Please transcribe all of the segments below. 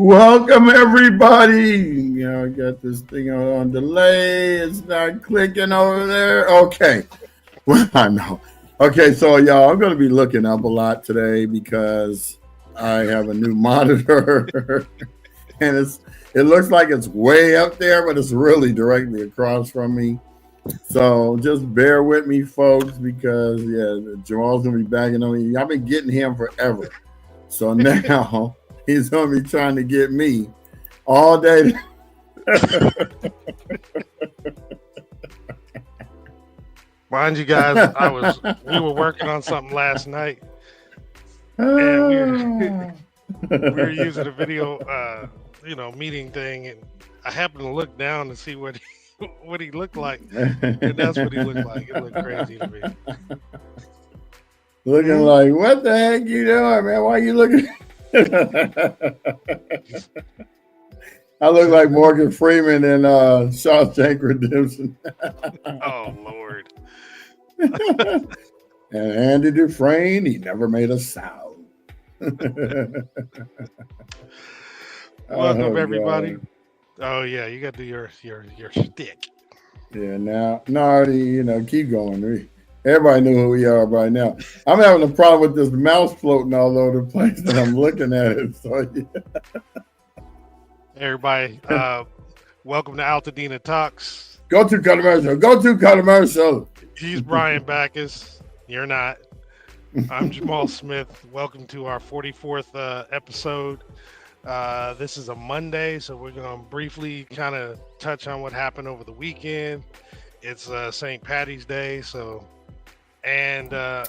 Welcome everybody. I got this thing on delay. It's not clicking over there. Okay. Well, I know. Okay, so y'all, I'm going to be looking up a lot today because I have a new monitor, and it looks like it's way up there, but it's really directly across from me. So just bear with me, folks, because Jamal's gonna be bagging on me. I've been getting him forever, so now he's gonna be trying to get me all day. Mind you guys, we were working on something last night, and we were using a video, meeting thing, and I happened to look down to see what what he looked like, and that's what he looked like. It looked crazy to me. Looking like, what the heck you doing, man? Why you looking? I look like Morgan Freeman in Shawshank Redemption. Oh, Lord. And Andy Dufresne, he never made a sound. Welcome, everybody. God. Oh, yeah, you got to do your shtick. Yeah, now, already, keep going. Everybody knew who we are by now. I'm having a problem with this mouse floating all over the place, and I'm looking at it. So, yeah. Everybody, welcome to Altadena Talks. Go to commercial. He's Brian Backus. You're not. I'm Jamal Smith. Welcome to our 44th episode. This is a Monday, so we're going to briefly kind of touch on what happened over the weekend. It's St. Patty's Day, so... And I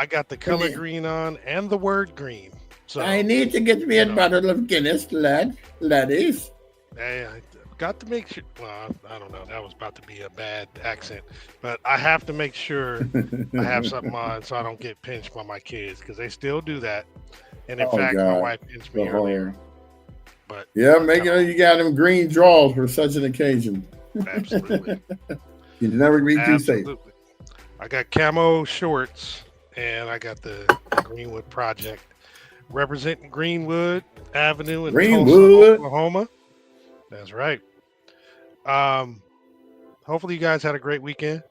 got the color green on and the word green. So I need to get me a bottle of Guinness, ladies. Hey, I got to make sure. Well, I don't know. That was about to be a bad accent, but I have to make sure I have something on so I don't get pinched by my kids because they still do that. And in fact, my wife pinched me earlier. But yeah, make sure you got them green draws for such an occasion. Absolutely. You never be too safe. I got camo shorts and I got the Greenwood Project representing Greenwood Avenue in Tulsa, Oklahoma. That's right. Hopefully you guys had a great weekend.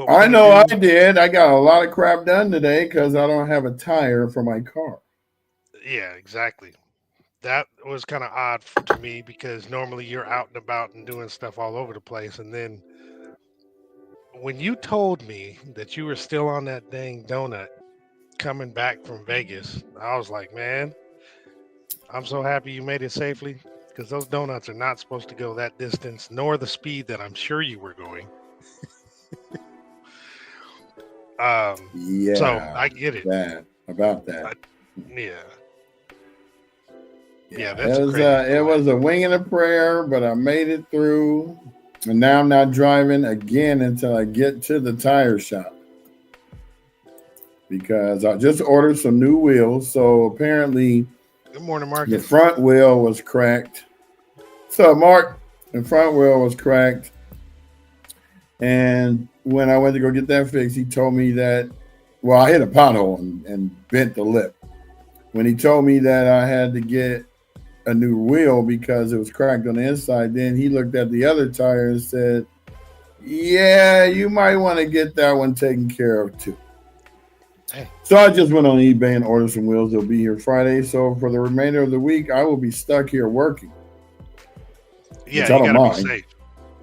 I know I did. I got a lot of crap done today because I don't have a tire for my car. Yeah, exactly. That was kind of odd to me because normally you're out and about and doing stuff all over the place. And then when you told me that you were still on that dang donut coming back from Vegas, I was like, man, I'm so happy you made it safely because those donuts are not supposed to go that distance, nor the speed that I'm sure you were going. Yeah. So I get it. About that. Yeah, it was a wing and a prayer, but I made it through. And now I'm not driving again until I get to the tire shop because I just ordered some new wheels. So apparently, good morning, Mark. The front wheel was cracked. So, Mark, the front wheel was cracked. And when I went to go get that fixed, he told me that, well, I hit a pothole and bent the lip. When he told me that I had to get a new wheel because it was cracked on the inside, then he looked at the other tire and said, yeah, you might want to get that one taken care of too. Hey. So I just went on eBay and ordered some wheels. They'll be here Friday. So for the remainder of the week, I will be stuck here working. Yeah, you gotta be safe.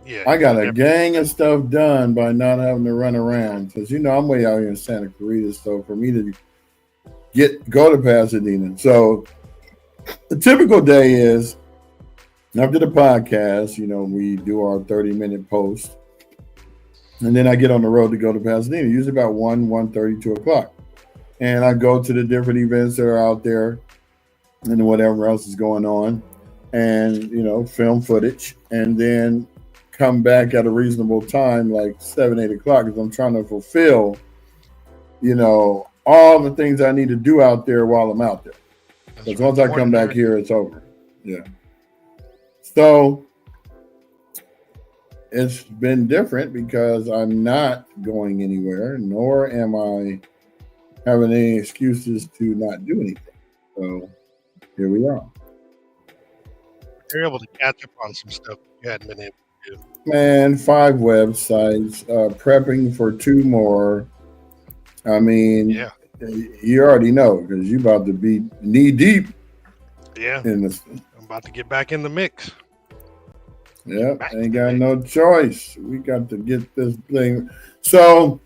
Yeah, I got a gang of stuff done by not having to run around because I'm way out here in Santa Clarita. So for me to go to Pasadena, so the typical day is after the podcast, we do our 30-minute post. And then I get on the road to go to Pasadena, usually about 1:30, 2 o'clock. And I go to the different events that are out there and whatever else is going on and, film footage and then come back at a reasonable time, like 7, 8 o'clock, because I'm trying to fulfill, all the things I need to do out there while I'm out there. Because once I come back here, it's over. Yeah. So it's been different because I'm not going anywhere, nor am I having any excuses to not do anything. So here we are. You're able to catch up on some stuff you hadn't been able to do. Man, 5 websites, prepping for 2 more. I mean, Yeah. you already know because you about to be knee deep Yeah. in this. I'm about to get back in the mix. Yep, Back ain't to got the no choice. We got to get this thing. So,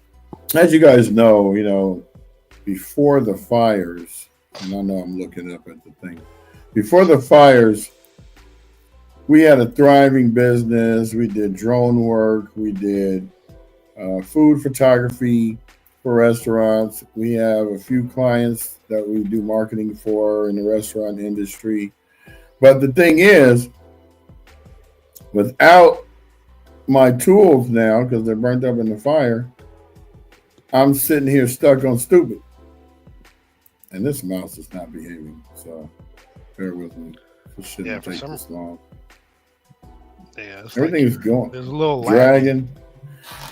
as you guys know, before the fires, and I know I'm looking up at the thing. Before the fires, we had a thriving business. We did drone work. We did food photography for restaurants. We have a few clients that we do marketing for in the restaurant industry. But the thing is, without my tools now, because they're burnt up in the fire, I'm sitting here stuck on stupid. And this mouse is not behaving. So bear with me. This shouldn't take this long. Yeah, everything's going. There's a little dragging.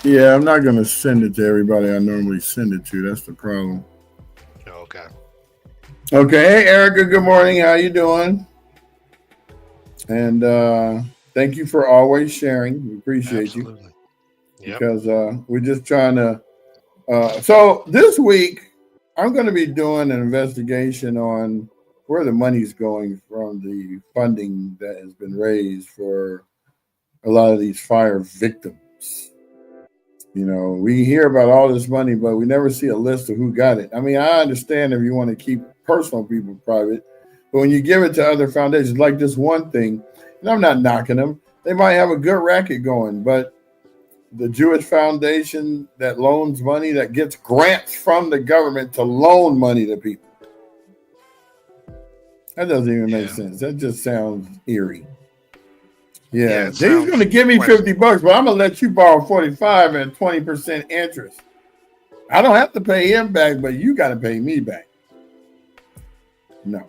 Yeah, I'm not going to send it to everybody I normally send it to. That's the problem. Okay. Okay. Hey, Erica. Good morning. How you doing? And thank you for always sharing. We appreciate you. Yep. Because we're just trying to. So this week, I'm going to be doing an investigation on where the money's going from the funding that has been raised for a lot of these fire victims. We hear about all this money, but we never see a list of who got it. I mean, I understand if you want to keep personal people private, but when you give it to other foundations, like this one thing, and I'm not knocking them, they might have a good racket going, but the Jewish Foundation that loans money, that gets grants from the government to loan money to people. That doesn't even make sense. That just sounds eerie. Yeah, he's going to give me $50, but I'm going to let you borrow 45 and 20% interest. I don't have to pay him back, but you got to pay me back. No.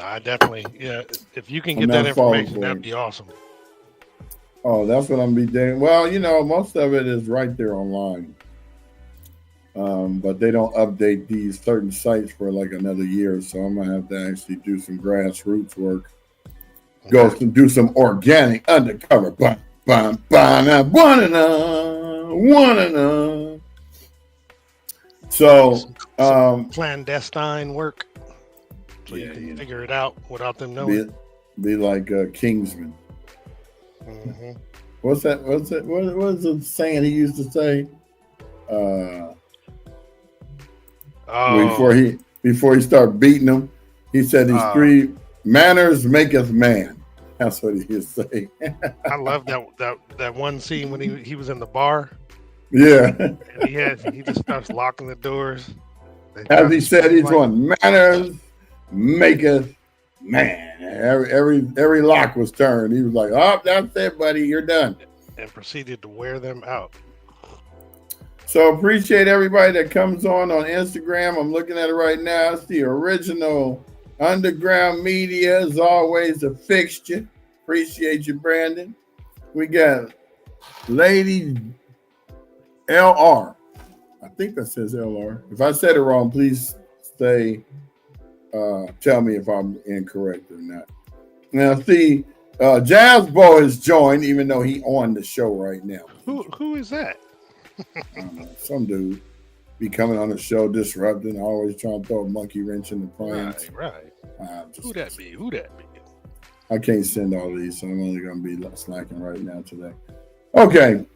I definitely, if you can get that information, that'd be awesome. Oh, that's what I'm be doing. Well, most of it is right there online. But they don't update these certain sites for like another year. So I'm going to have to actually do some grassroots work. Go do some organic undercover. So, some clandestine work. So you can figure it out without them knowing. Be like Kingsman. Mm-hmm. What's that? What is the saying he used to say? Before he started beating them, he said these 3 manners maketh man. That's what he used to say. I love that one scene when he was in the bar. Yeah. And he just starts locking the doors. As he said, each one, manners maketh man. Every lock was turned. He was like, "Oh, that's it, buddy. You're done." And proceeded to wear them out. So appreciate everybody that comes on Instagram. I'm looking at it right now. It's the original Underground Media, as always, a fixture. Appreciate you, Brandon. We got Lady LR. I think that says LR. If I said it wrong, please tell me if I'm incorrect or not. Now, see, Jazz Bo has joined, even though he on the show right now. Who is that? I don't know, some dude be coming on the show disrupting, always trying to throw a monkey wrench in the plans. Right. Who that be? I can't send all these, so I'm only going to be slacking right now today. Okay.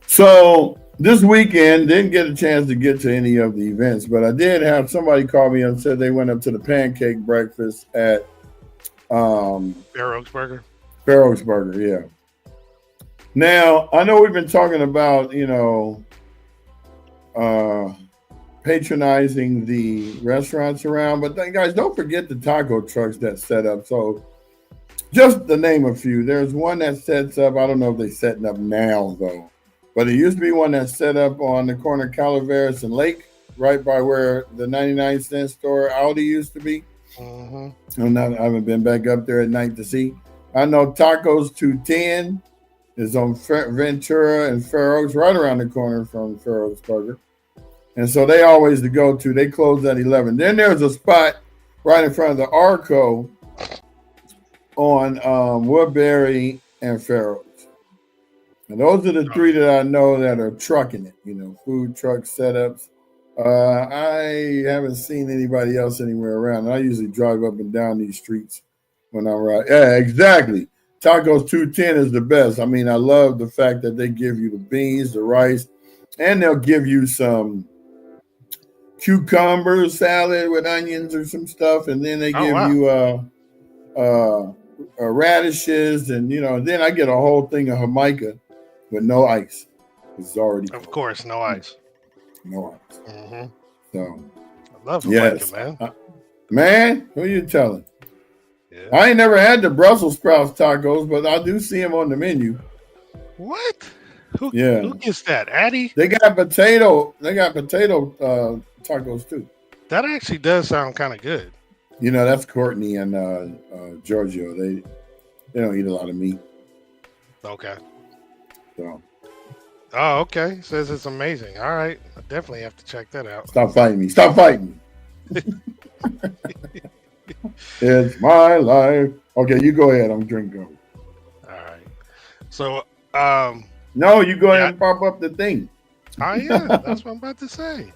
So this weekend, didn't get a chance to get to any of the events, but I did have somebody call me and said they went up to the pancake breakfast at Fair Oaks Burger, yeah. Now, I know we've been talking about, patronizing the restaurants around, but guys, don't forget the taco trucks that set up. So just to name a few, there's one that sets up, I don't know if they're setting up now though, but it used to be one that set up on the corner of Calaveras and Lake, right by where the 99-cent store Audi used to be. Mm-hmm. I haven't been back up there at night to see. I know Tacos 210 is on Ventura and Fair Oaks, right around the corner from Fair Oaks Burger. And so they always the go-to. They close at 11. Then there's a spot right in front of the Arco on Woodbury and Fair Oaks. And those are the three that I know that are trucking it, food truck setups. I haven't seen anybody else anywhere around. I usually drive up and down these streets when I'm right. Yeah, exactly. Tacos 210 is the best. I mean, I love the fact that they give you the beans, the rice, and they'll give you some cucumber salad with onions or some stuff, and then they give you radishes, and then I get a whole thing of Jamaica with no ice. It's already of course, no ice. No ice. Mm-hmm. So I love Jamaica, man. Man, who you telling? Yeah. I ain't never had the Brussels sprouts tacos, but I do see them on the menu. What? Who Yeah. gets that? Addie? They got potato tacos too. That actually does sound kind of good. That's Courtney and Giorgio. They don't eat a lot of meat. Okay. So. Oh, okay. Says it's amazing. All right. I definitely have to check that out. Stop fighting me. Stop fighting me. It's my life. Okay, you go ahead. I'm drinking. All right. So, no, you go ahead and pop up the thing. Oh, yeah. That's what I'm about to say.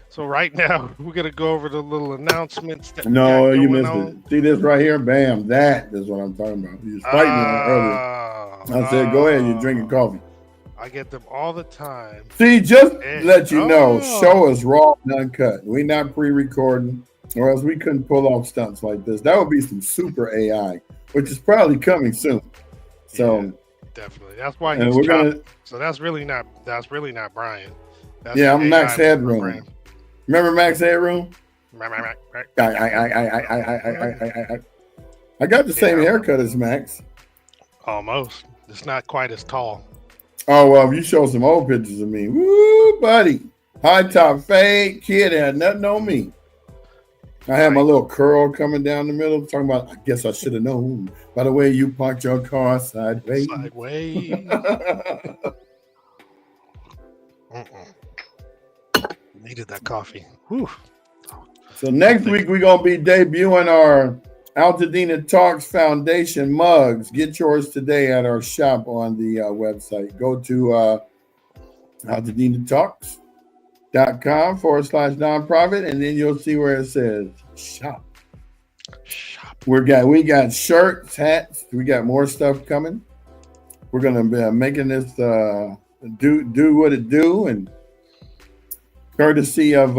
So right now, we're going to go over the little announcements. No, you missed it. See this right here? Bam. That is what I'm talking about. You was fighting me on it earlier. I said, go ahead. You're drinking coffee. I get them all the time. See, just let you know, show us raw and uncut. We're not pre-recording, or else we couldn't pull off stunts like this. That would be some super AI, which is probably coming soon. So yeah, definitely, that's why he's So that's really not Brian. That's I'm Max Headroom. Remember Max Headroom? I got the same haircut as Max. Almost. It's not quite as tall. Oh, well, if you show some old pictures of me, woo, buddy. High top fade, kid had nothing on me. I had my little curl coming down the middle, talking about, I guess I should have known by the way you parked your car sideways. Needed that coffee. Whew. So next week, we're going to be debuting our Altadena Talks Foundation mugs. Get yours today at our shop on the website. Go to altadenatalks.com/nonprofit, and then you'll see where it says shop. We got shirts, hats. We got more stuff coming. We're going to be making this do what it do, and courtesy of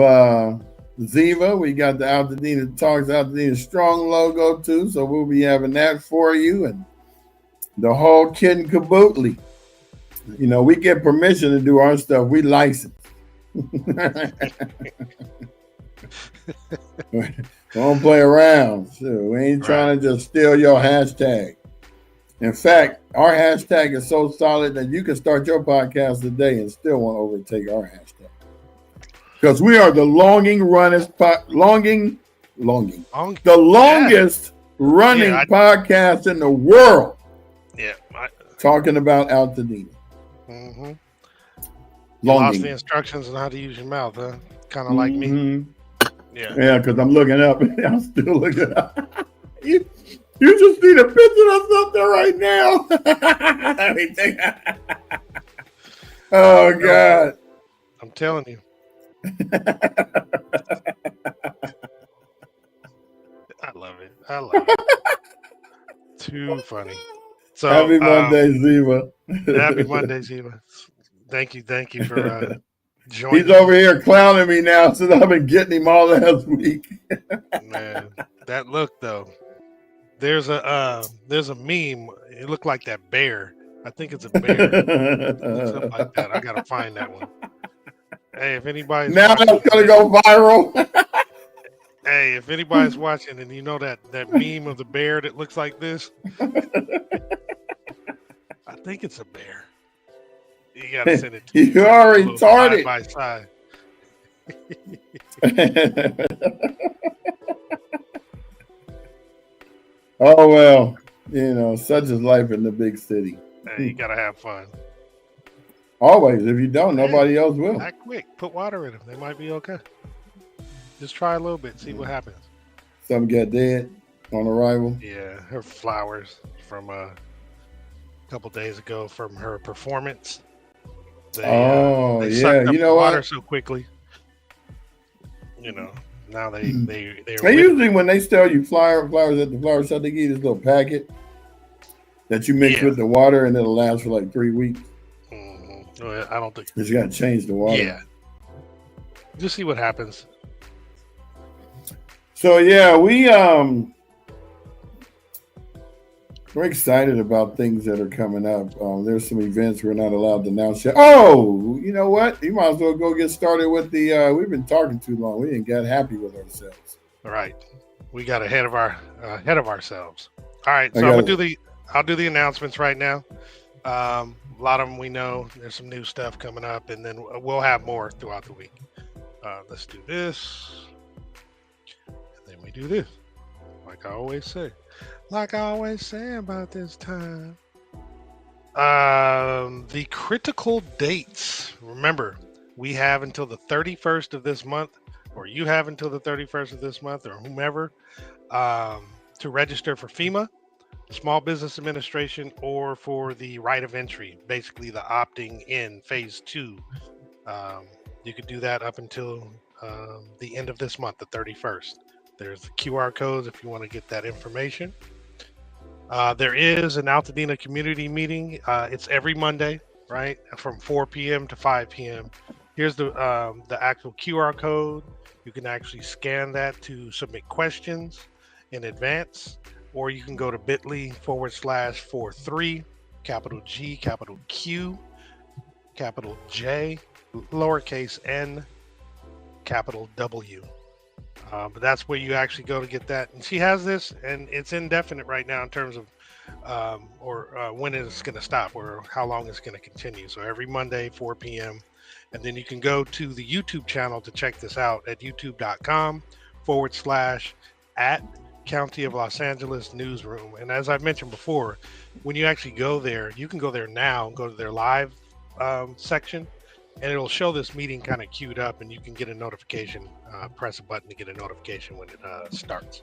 Ziva, we got the Altadena Talks, Altadena Strong logo too, so we'll be having that for you, and the whole kit and caboodle. We get permission to do our stuff. We license. Don't play around. So we ain't trying to just steal your hashtag. In fact, our hashtag is so solid that you can start your podcast today and still won't overtake our hashtag. Because we are the longest running podcast in the world. Yeah. Talking about Altadena. Mm-hmm. You lost the instructions on how to use your mouth, huh? Kind of like me. Yeah. Yeah, because I'm looking up. I'm still looking up. You just need a picture of something right now. Let me think. Oh, God. I'm telling you. I love it. Too funny. So happy Monday, Ziva. Happy Monday, Ziva. Thank you for joining. He's over here clowning me now since I've been getting him all last week. Man, that look though. There's a meme. It looked like that bear. I think it's a bear. Something like that. I gotta find that one. Hey, if anybody's now watching, that's gonna go viral. Hey, if anybody's watching and you know that meme of the bear that looks like this, I think it's a bear. You gotta send it to me. You are retarded. Side by side. Oh well, such is life in the big city. Hey, you gotta have fun. Always. If you don't, Hey, nobody else will. act quick. Put water in them. They might be okay. Just try a little bit. See what happens. Some get dead on arrival. Yeah, her flowers from a couple days ago from her performance. Oh They yeah. sucked up You the know water what? so quickly. You know, now they're And withering. usually when they sell you flowers at the flower shop, they give you this little packet that you mix Yeah. with the water, and it'll last for like 3 weeks. Well, I don't think. But you got to change the water. Yeah. Just see what happens. So yeah, we're excited about things that are coming up. There's some events we're not allowed to announce yet. Oh, you know what? You might as well go get started with the. We've been talking too long. We didn't get happy with ourselves. All right. We got ahead of ourselves. All right. I So got I'll do the announcements right now. A lot of them we know. There's some new stuff coming up, and then we'll have more throughout the week. Let's do this, and then we do this. Like I always say. Like I always say about this time. The critical dates. Remember, we have until the 31st of this month, or you have until the 31st of this month, or whomever, to register for FEMA, Small Business Administration, or for the right of entry, basically the opting in phase 2. You could do that up until the end of this month, the 31st. There's the QR codes if you want to get that information. There is an Altadena community meeting. It's every Monday, right, from 4 p.m. to 5 p.m. Here's the actual QR code. You can actually scan that to submit questions in advance, or you can go to bit.ly/43, capital G, capital Q, capital J, lowercase n, capital W. But that's where you actually go to get that. And she has this, and it's indefinite right now in terms of when it's going to stop or how long it's going to continue. So every Monday, 4 p.m. And then you can go to the YouTube channel to check this out at youtube.com/@ County of Los Angeles Newsroom. And as I've mentioned before, when you actually go there, you can go there now and go to their live section, and it'll show this meeting kind of queued up, and you can get a notification. Press a button to get a notification when it starts.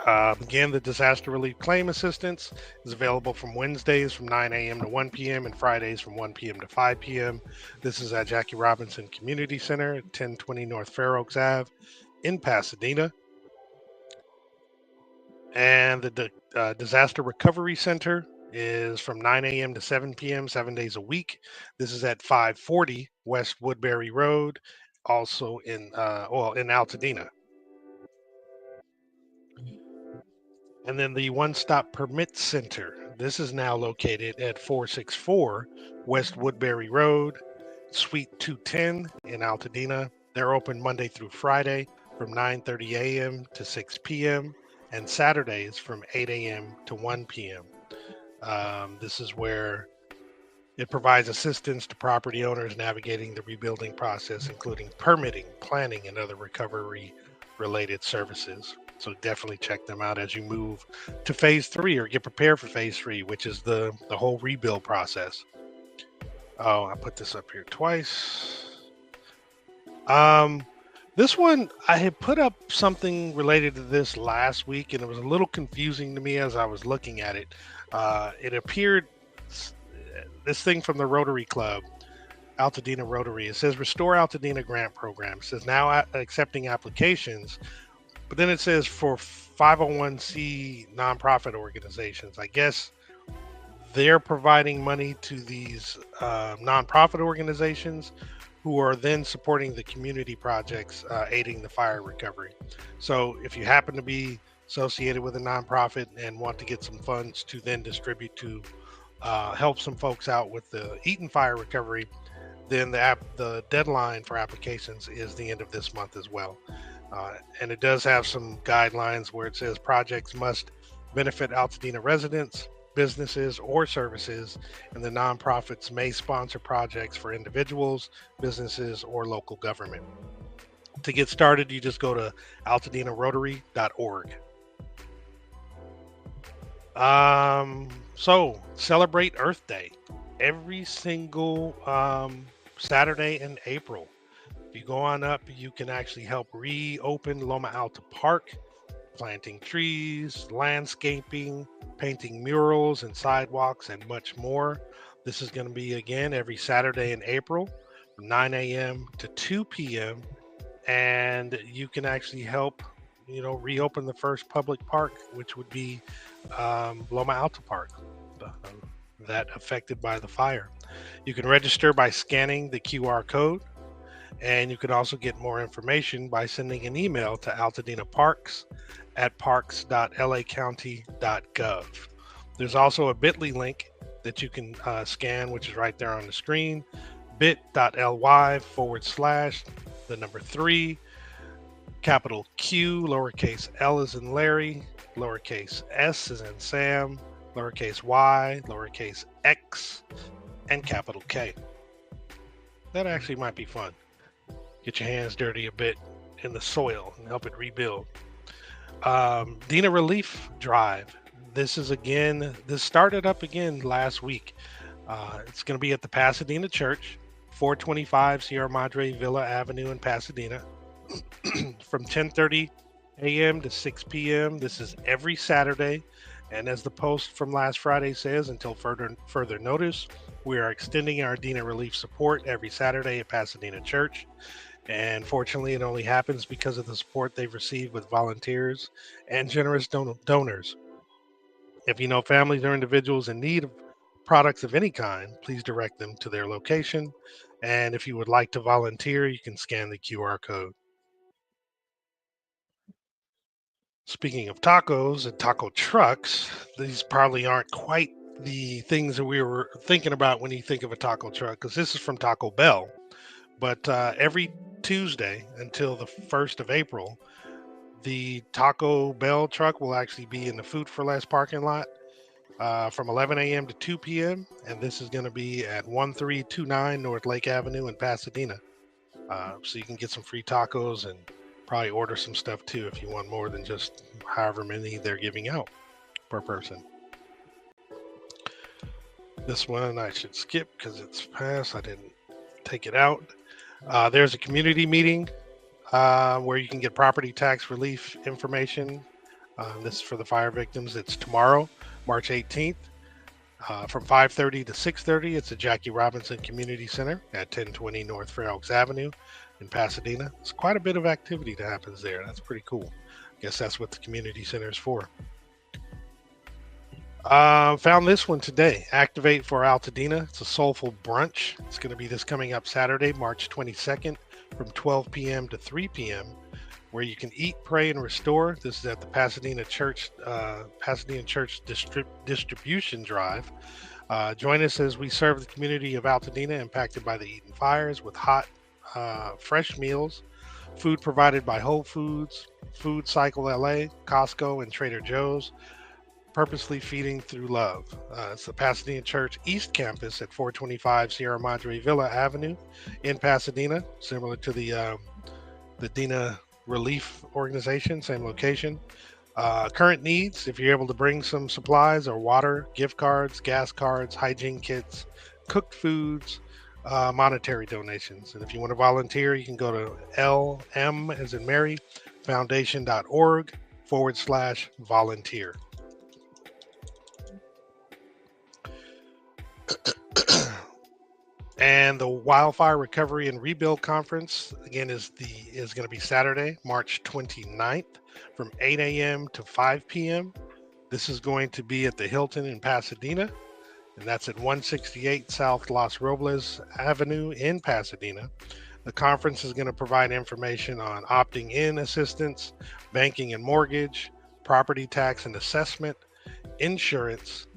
Again, the disaster relief claim assistance is available from Wednesdays from 9 a.m. to 1 p.m. and Fridays from 1 p.m. to 5 p.m. This is at Jackie Robinson Community Center at 1020 North Fair Oaks Ave in Pasadena. And the Disaster Recovery Center is from 9 a.m. to 7 p.m. 7 days a week. This is at 540 West Woodbury Road, also in Altadena. And then the One Stop Permit Center. This is now located at 464 West Woodbury Road, Suite 210 in Altadena. They're open Monday through Friday from 9:30 a.m. to 6 p.m. and Saturdays from 8 a.m. to 1 p.m. This is where it provides assistance to property owners navigating the rebuilding process, including permitting, planning, and other recovery-related services. So definitely check them out as you move to phase 3 or get prepared for phase 3, which is the whole rebuild process. Oh, I put this up here twice. This one, I had put up something related to this last week, and it was a little confusing to me as I was looking at it. It appeared, this thing from the Rotary Club, Altadena Rotary, it says Restore Altadena Grant Program. It says now accepting applications, but then it says for 501c nonprofit organizations. I guess they're providing money to these nonprofit organizations who are then supporting the community projects aiding the fire recovery. So if you happen to be associated with a nonprofit and want to get some funds to then distribute to help some folks out with the Eaton fire recovery, then the deadline for applications is the end of this month as well. And it does have some guidelines where it says projects must benefit Altadena residents, businesses, or services, and the nonprofits may sponsor projects for individuals, businesses, or local government. To get started, you just go to altadenarotary.org. So celebrate Earth Day every single Saturday in April. If you go on up, you can actually help reopen Loma Alta Park, planting trees, landscaping, painting murals and sidewalks, and much more. This is going to be again every Saturday in April from 9 a.m. to 2 p.m. And you can actually help, reopen the first public park, which would be Loma Alta Park, uh, that affected by the fire. You can register by scanning the QR code, and you can also get more information by sending an email to Altadena Parks at parks.lacounty.gov. There's also a bit.ly link that you can scan, which is right there on the screen, bit.ly/, the number 3, capital Q, lowercase l is in Larry, lowercase s is in Sam, lowercase y, lowercase x, and capital K. That actually might be fun. Get your hands dirty a bit in the soil and help it rebuild. Dina Relief Drive. This started up again last week. It's going to be at the Pasadena Church, 425 Sierra Madre Villa Avenue in Pasadena, from 10:30 a.m. to 6 p.m. This is every Saturday, and as the post from last Friday says, until further notice, we are extending our Dina Relief support every Saturday at Pasadena Church. And fortunately, it only happens because of the support they've received with volunteers and generous donors. If you know families or individuals in need of products of any kind, please direct them to their location. And if you would like to volunteer, you can scan the QR code. Speaking of tacos and taco trucks, these probably aren't quite the things that we were thinking about when you think of a taco truck, because this is from Taco Bell. But every Tuesday until the 1st of April, the Taco Bell truck will actually be in the Food for Less parking lot from 11 a.m. to 2 p.m. And this is going to be at 1329 North Lake Avenue in Pasadena. So you can get some free tacos and probably order some stuff too if you want more than just however many they're giving out per person. This one I should skip because it's past. I didn't take it out. There's a community meeting where you can get property tax relief information. This is for the fire victims. It's tomorrow, March 18th, from 5:30 to 6:30. It's at Jackie Robinson Community Center at 1020 North Fair Oaks Avenue in Pasadena. It's quite a bit of activity that happens there. That's pretty cool. I guess that's what the community center is for. Found this one today. Activate for Altadena. It's a soulful brunch. It's going to be this coming up Saturday, March 22nd, from 12 p.m. to 3 p.m., where you can eat, pray, and restore. This is at the Pasadena Church Distribution Drive. Join us as we serve the community of Altadena impacted by the Eden fires with hot, fresh meals, food provided by Whole Foods, Food Cycle LA, Costco, and Trader Joe's. Purposely feeding through love. It's the Pasadena Church East Campus at 425 Sierra Madre Villa Avenue in Pasadena, similar to the Dina Relief Organization, same location. Current needs, if you're able to bring some supplies or water, gift cards, gas cards, hygiene kits, cooked foods, monetary donations. And if you want to volunteer, you can go to LM as in Mary, foundation.org/volunteer. And the Wildfire Recovery and Rebuild Conference again is going to be Saturday, March 29th, from 8 a.m. to 5 p.m. This is going to be at the Hilton in Pasadena, and that's at 168 South Los Robles Avenue in Pasadena. The conference is going to provide information on opting in assistance, banking and mortgage, property tax and assessment, insurance,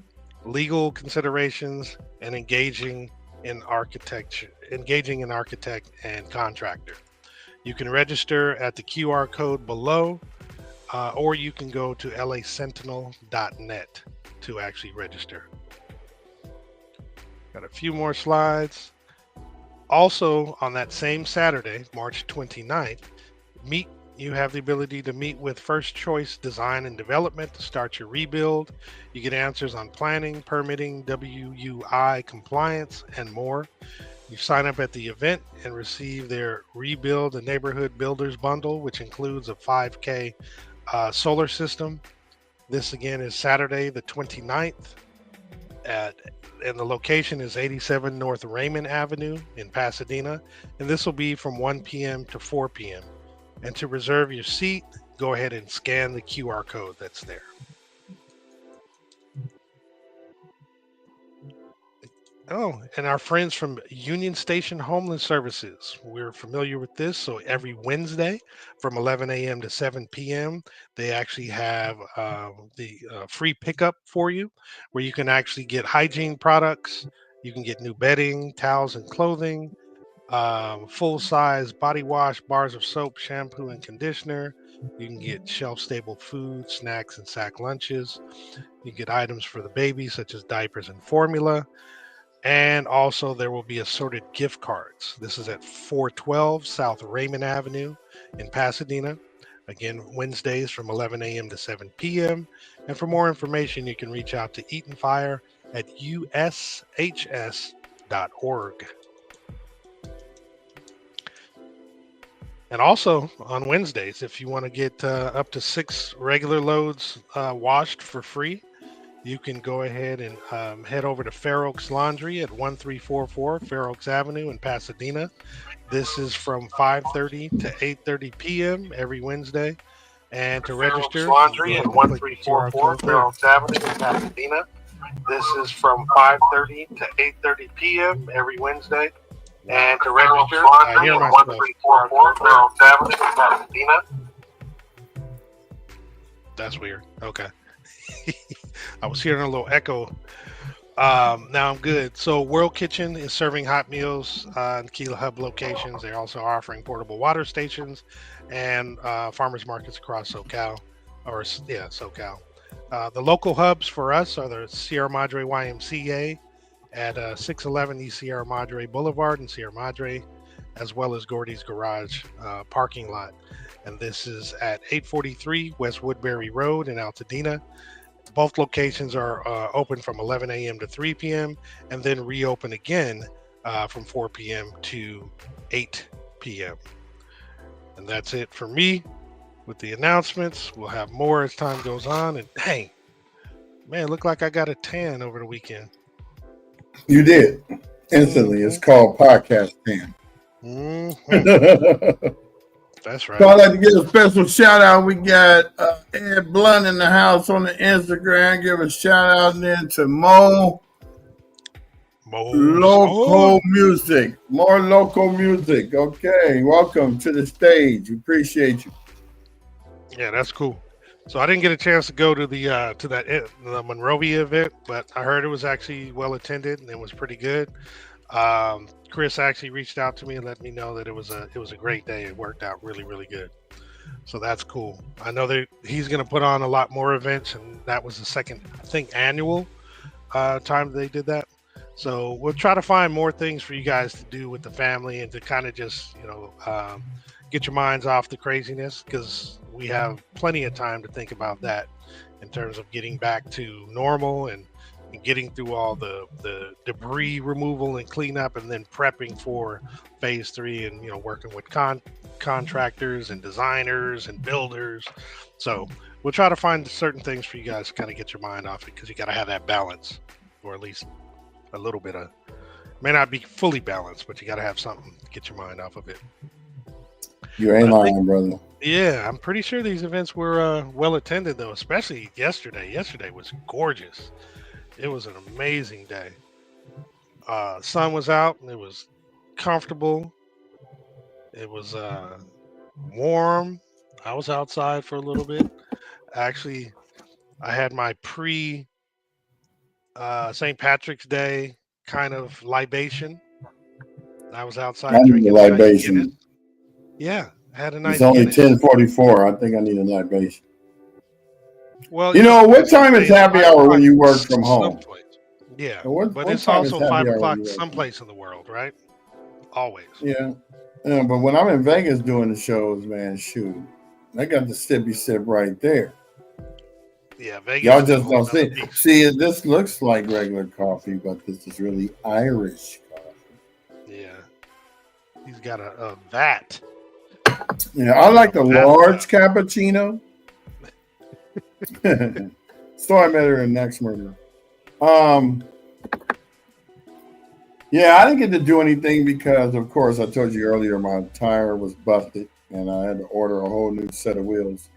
legal considerations, and engaging an architect and contractor. You can register at the QR code below, or you can go to lasentinel.net to actually register. Got a few more slides. Also, on that same Saturday, March 29th, meet You have the ability to meet with First Choice Design and Development to start your rebuild. You get answers on planning, permitting, WUI compliance, and more. You sign up at the event and receive their Rebuild the Neighborhood Builders Bundle, which includes a 5K solar system. This again is Saturday, the 29th, at, and the location is 87 North Raymond Avenue in Pasadena. And this will be from 1 p.m. to 4 p.m. And to reserve your seat, go ahead and scan the QR code that's there. Oh, and our friends from Union Station Homeless Services. We're familiar with this. So every Wednesday from 11 a.m. to 7 p.m., they actually have the free pickup for you where you can actually get hygiene products. You can get new bedding, towels, and clothing, full size body wash, bars of soap, shampoo, and conditioner. You can get shelf stable food, snacks, and sack lunches. You get items for the baby, such as diapers and formula. And also, there will be assorted gift cards. This is at 412 South Raymond Avenue in Pasadena. Again, Wednesdays from 11 a.m. to 7 p.m. And for more information, you can reach out to Eaton Fire at ushs.org. And also on Wednesdays, if you want to get up to 6 regular loads washed for free, you can go ahead and head over to Fair Oaks Laundry at 1344 Fair Oaks Avenue in Pasadena. This is from 5:30 to 8:30 p.m. every Wednesday. And to Fair Oaks register, Laundry at you can click the QR 1344 code Fair there. Oaks Avenue in Pasadena. This is from 5:30 to 8:30 p.m. every Wednesday. And to register, I hear at myself. 1344 Fair Oaks Avenue in Pasadena. That's weird. Okay. I was hearing a little echo. Now I'm good. So World Kitchen is serving hot meals in key hub locations. They're also offering portable water stations and farmers markets across SoCal, SoCal. The local hubs for us are the Sierra Madre YMCA at 611 East Sierra Madre Boulevard in Sierra Madre, as well as Gordy's Garage parking lot. And this is at 843 West Woodbury Road in Altadena. Both locations are open from 11 a.m. to 3 p.m. and then reopen again from 4 p.m. to 8 p.m. And that's it for me with the announcements. We'll have more as time goes on. And dang, man, look like I got a tan over the weekend. You did instantly. It's called podcast tan. That's right. So I'd like to give a special shout out. We got Ed Blunt in the house on the Instagram. Give a shout out then to Mo. Local music. More local music. Okay. Welcome to the stage. We appreciate you. Yeah, that's cool. So I didn't get a chance to go to the Monrovia event, but I heard it was actually well attended and it was pretty good. Chris actually reached out to me and let me know that it was a great day. It worked out really, really good. So that's cool. I know that he's going to put on a lot more events, and that was the second, I think, annual time they did that. So we'll try to find more things for you guys to do with the family and to kind of just, get your minds off the craziness, because we have plenty of time to think about that in terms of getting back to normal and getting through all the debris removal and cleanup, and then prepping for phase 3 and working with contractors and designers and builders. So we'll try to find certain things for you guys to kind of get your mind off it, because you got to have that balance, or at least a little bit of, may not be fully balanced, but you got to have something to get your mind off of it. You ain't lying, brother. Yeah, I'm pretty sure these events were well attended, though, especially yesterday. Yesterday was gorgeous. It was an amazing day. Sun was out and it was comfortable. It was warm. I was outside for a little bit. Actually, I had my pre St. Patrick's Day kind of libation. I was outside I need a drinking a libation. Guinness. Yeah, I had a nice It's only Guinness. 10:44. I think I need a libation. Well, what time is happy hour when you work from home? Yeah, What but it's time is also happy 5 hour o'clock when you work? someplace in the world, right? Always. Yeah. But when I'm in Vegas doing the shows, man, shoot, I got the sippy sip right there. Yeah, Vegas Y'all is a just whole don't nother see. beast. See, this looks like regular coffee, but this is really Irish coffee. Yeah, he's got a vat. Yeah, I He's got like a the large bathtub. cappuccino. So I met her in Next Murder. Um, yeah, I didn't get to do anything because, of course, I told you earlier my tire was busted and I had to order a whole new set of wheels.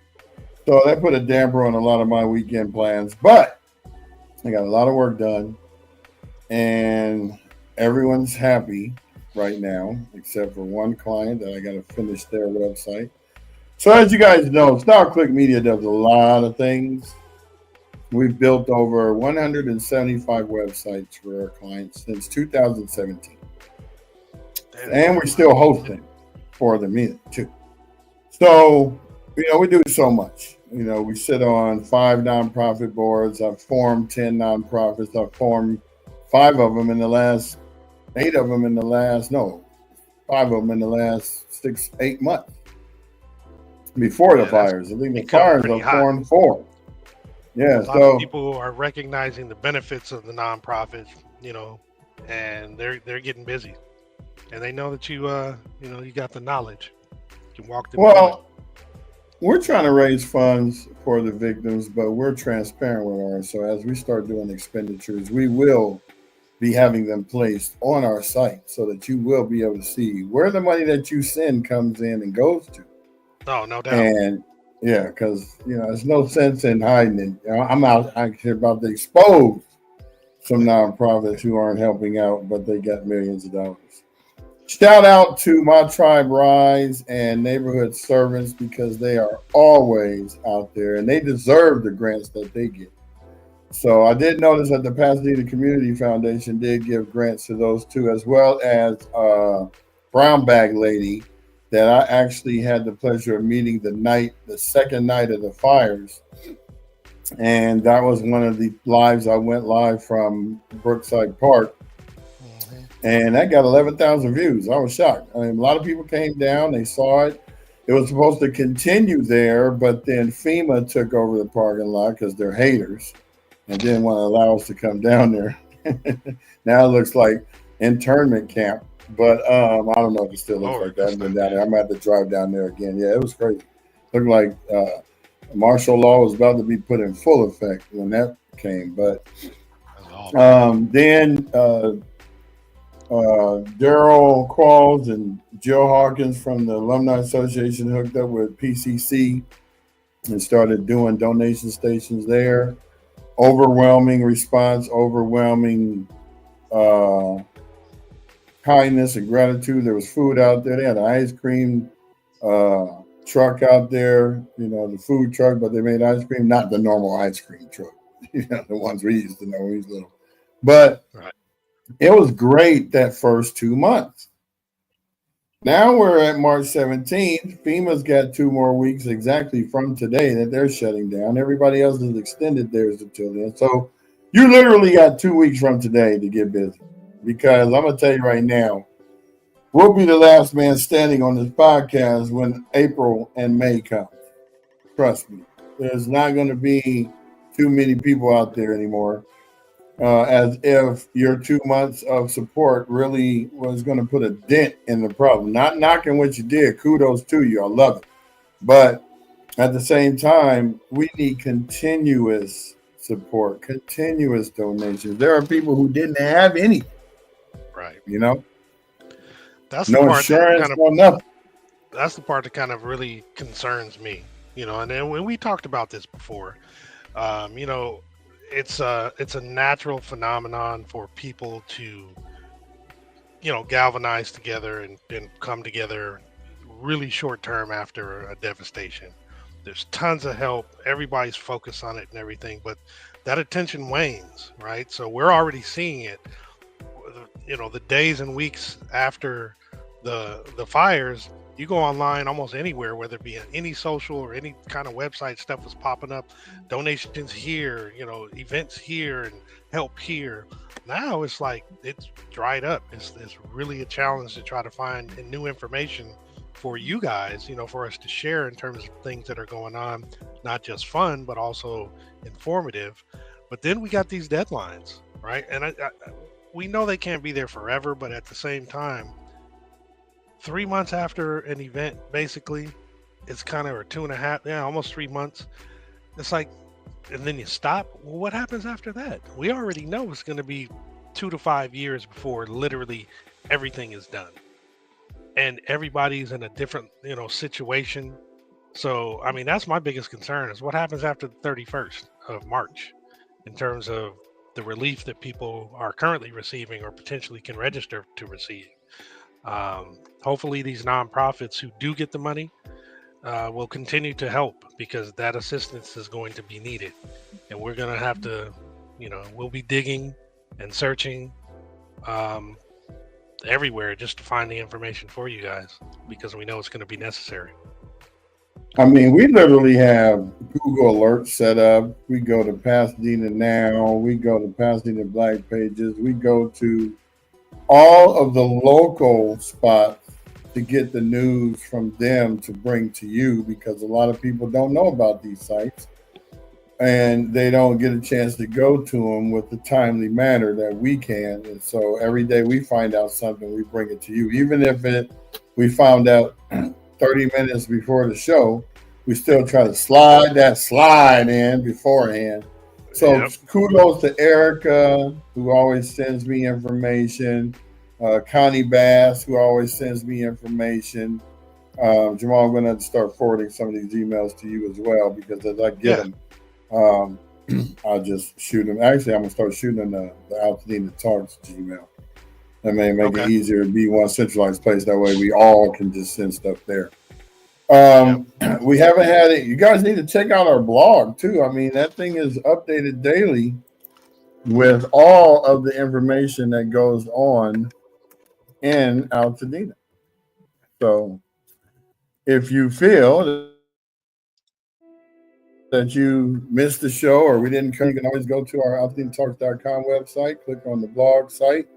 So that put a damper on a lot of my weekend plans. But I got a lot of work done and everyone's happy right now, except for one client that I got to finish their website. So as you guys know, Star Click Media does a lot of things. We've built over 175 websites for our clients since 2017. That is And a we're lot. still hosting for them too. So, we do so much. We sit on 5 nonprofit boards. I've formed 10 nonprofits. I've formed 5 of them in the last, 8 of them in the last, no, 5 of them in the last 6, 8 months before the Yeah, that's fires. I think the become fires pretty I've hot. formed 4. A Yeah, lot of so people are recognizing the benefits of the nonprofits, and they're getting busy, and they know that you got the knowledge. You can walk them through it. well, we're trying to raise funds for the victims, but we're transparent with ours. So as we start doing expenditures, we will be having them placed on our site so that you will be able to see where the money that you send comes in and goes to. Oh, no doubt. And yeah, because there's no sense in hiding it. I'm out actually about to expose some nonprofits who aren't helping out, but they got millions of dollars. Shout out to my tribe Rise and neighborhood servants because they are always out there and they deserve the grants that they get. So I did notice that the Pasadena Community Foundation did give grants to those two, as well as Brown Bag Lady that I actually had the pleasure of meeting the second night of the fires. And that was one of the lives I went live from Brookside Park. Hmm. And that got 11,000 views. I was shocked. I mean, a lot of people came down, they saw it. It was supposed to continue there, but then FEMA took over the parking lot because they're haters and didn't want to allow us to come down there. Now it looks like internment camp, but I don't know if it still looks like Lord, that. I that's haven't been not down there. good. I'm going to have to drive down there again. Yeah, it was crazy. Looked like martial law was about to be put in full effect when that came. But That's awful. then Daryl Qualls and Joe Hawkins from the Alumni Association hooked up with PCC and started doing donation stations there. Overwhelming response, overwhelming uh, kindness and gratitude. There was food out there. They had an ice cream uh, truck out there, the food truck, but they made ice cream, not the normal ice cream truck, the ones we used to know, these little. But Right. it was great that first 2 months. Now we're at March 17th. FEMA's got 2 more weeks exactly from today that they're shutting down. Everybody else has extended theirs until then. So you literally got 2 weeks from today to get busy. Because I'm going to tell you right now, we'll be the last man standing on this podcast when April and May come. Trust me. There's not going to be too many people out there anymore. As if your 2 months of support really was going to put a dent in the problem. Not knocking what you did. Kudos to you. I love it. But at the same time, we need continuous support, continuous donations. There are people who didn't have anything, Right. you know, That's the no part that insurance, kind of no nothing. that's the part that kind of really concerns me. And then when we talked about this before, um, you know, it's a natural phenomenon for people to galvanize together and come together really short term after a devastation. There's tons of help. Everybody's focused on it and everything, but that attention wanes, right? So we're already seeing it. The days and weeks after the fires, you go online almost anywhere, whether it be on any social or any kind of website, stuff is popping up. Donations here, events here, and help here. Now it's like it's dried up. It's really a challenge to try to find new information for you guys, for us to share in terms of things that are going on, not just fun, but also informative. But then we got these deadlines, right? And we know they can't be there forever, but at the same time, 3 months after an event, basically, it's kind of, or 2.5, yeah, almost 3 months. It's like, and then you stop. Well, what happens after that? We already know it's going to be 2 to 5 years before literally everything is done, and everybody's in a different, situation. So, I mean, that's my biggest concern is what happens after the 31st of March in terms of the relief that people are currently receiving or potentially can register to receive. Hopefully, these nonprofits who do get the money will continue to help, because that assistance is going to be needed. And we're going to have to, we'll be digging and searching everywhere just to find the information for you guys, because we know it's going to be necessary. I mean, we literally have Google Alerts set up. We go to Pasadena Now. We go to Pasadena Black Pages. We go to all of the local spots to get the news from them to bring to you, because a lot of people don't know about these sites and they don't get a chance to go to them with the timely manner that we can. And so every day we find out something, we bring it to you. Even if we found out 30 minutes before the show, we still try to slide in beforehand. So Yep. Kudos to Erica, who always sends me information. Connie Bass, who always sends me information. Jamal, I'm going to have to start forwarding some of these emails to you as well, because as I get them, I'll just shoot them. Actually, I'm going to start shooting them the Altadena Talks Gmail. That may make it easier to be one centralized place. That way we all can just send stuff there. We haven't had it. You guys need to check out our blog too. I mean, that thing is updated daily with all of the information that goes on in Altadena. So if you feel that you missed the show or we didn't come, you can always go to our AltadenaTalks.com website, click on the blog site,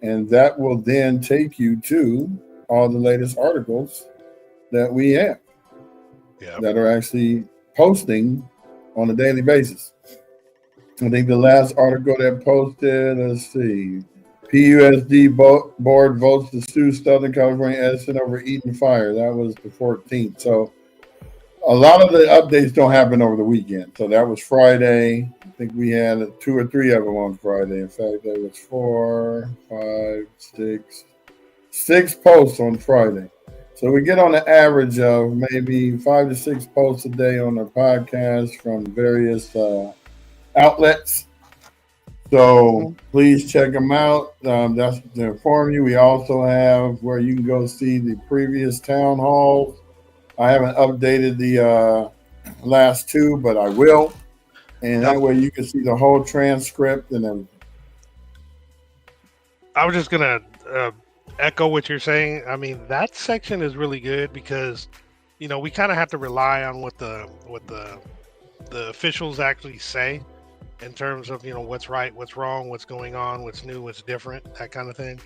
and that will then take you to all the latest articles that we have that are actually posting on a daily basis. I think the last article that posted, let's see, PUSD board votes to sue Southern California Edison over Eaton Fire. That was the 14th. So a lot of the updates don't happen over the weekend. So that was Friday. I think we had 2 or 3 of them on Friday. In fact, there was 4, 5, 6 posts on Friday. So we get on an average of maybe 5 to 6 posts a day on our podcast from various outlets. So please check them out. That's to inform you. We also have where you can go see the previous town halls. I haven't updated the last 2, but I will. And that way you can see the whole transcript and everything. I was just going to echo what you're saying. I mean, that section is really good because, we kind of have to rely on what the officials actually say in terms of, what's right, what's wrong, what's going on, what's new, what's different, that kind of thing.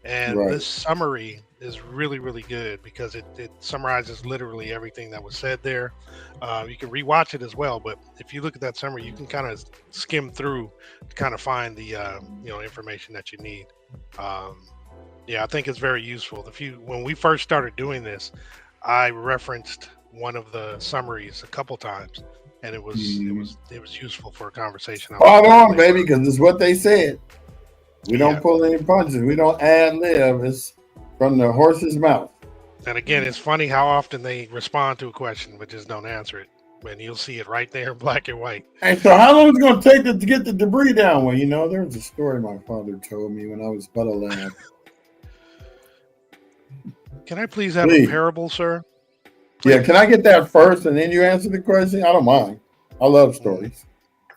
And this summary is really, really good because it summarizes literally everything that was said there. You can rewatch it as well, but if you look at that summary, you can kind of skim through to kind of find the information that you need. I think it's very useful. When we first started doing this, I referenced one of the summaries a couple times, and it was useful for a conversation. Spot on, baby, because it's what they said. We don't pull any punches. We don't ad lib. It's from the horse's mouth. And again, it's funny how often they respond to a question but just don't answer it. And you'll see it right there in black and white. Hey, so how long is it going to take to get the debris down? Well, there was a story my father told me when I was but a lad. Can I please have a parable, sir? Please. Yeah, can I get that first and then you answer the question? I don't mind. I love stories.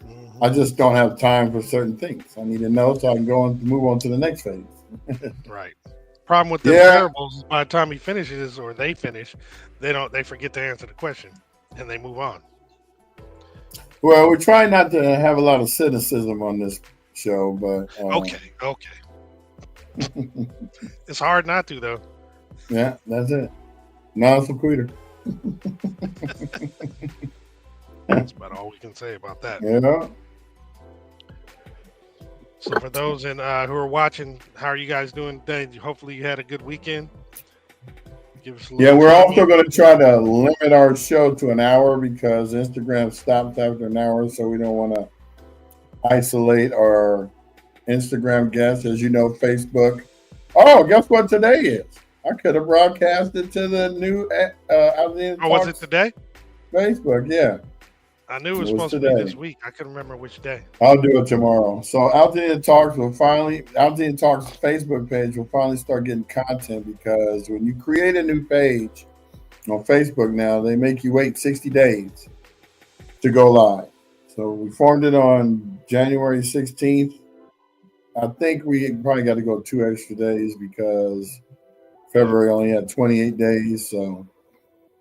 Mm-hmm. I just don't have time for certain things. I need to know so I can go and move on to the next phase. Right. Problem with the parables is by the time he finishes or they finish, they forget to answer the question and they move on. Well, we try not to have a lot of cynicism on this show, but okay. It's hard not to though. Yeah, that's it. Non-sequitur. That's about all we can say about that. Yeah. So for those who are watching, how are you guys doing today? Hopefully you had a good weekend. Give us a Yeah, little we're time. also going to try to limit our show to an hour because Instagram stops after an hour, so we don't want to isolate our Instagram guests. As you know, Facebook. Oh, guess what today is? I could have broadcasted to the new Was it today? Facebook. Yeah, I knew it was it was supposed to be today. this week. I couldn't remember which day. I'll do it tomorrow. So Altadena Talks Facebook page will finally start getting content because when you create a new page on Facebook now, they make you wait 60 days to go live. So we formed it on January 16th. I think we probably got to go 2 extra days because February only had 28 days. So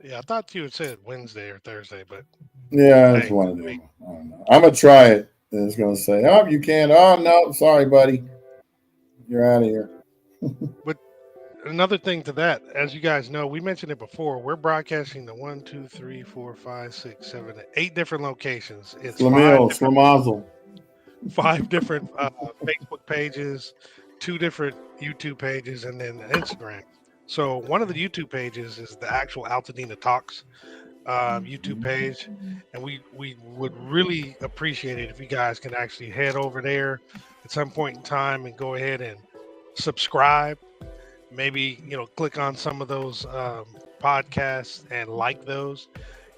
Yeah, I thought you had said Wednesday or Thursday, but yeah, it's one of them. I don't know. I'm gonna try it, and it's gonna say, "Oh, you can't." Oh no, sorry, buddy, you're out of here. But another thing to that, as you guys know, we mentioned it before. We're broadcasting to 1, 2, 3, 4, 5, 6, 7, 8 different locations. It's five different Facebook pages, 2 different YouTube pages, and then Instagram. So one of the YouTube pages is the actual Altadena Talks YouTube page, and we would really appreciate it if you guys can actually head over there at some point in time and go ahead and subscribe. Maybe click on some of those podcasts and like those.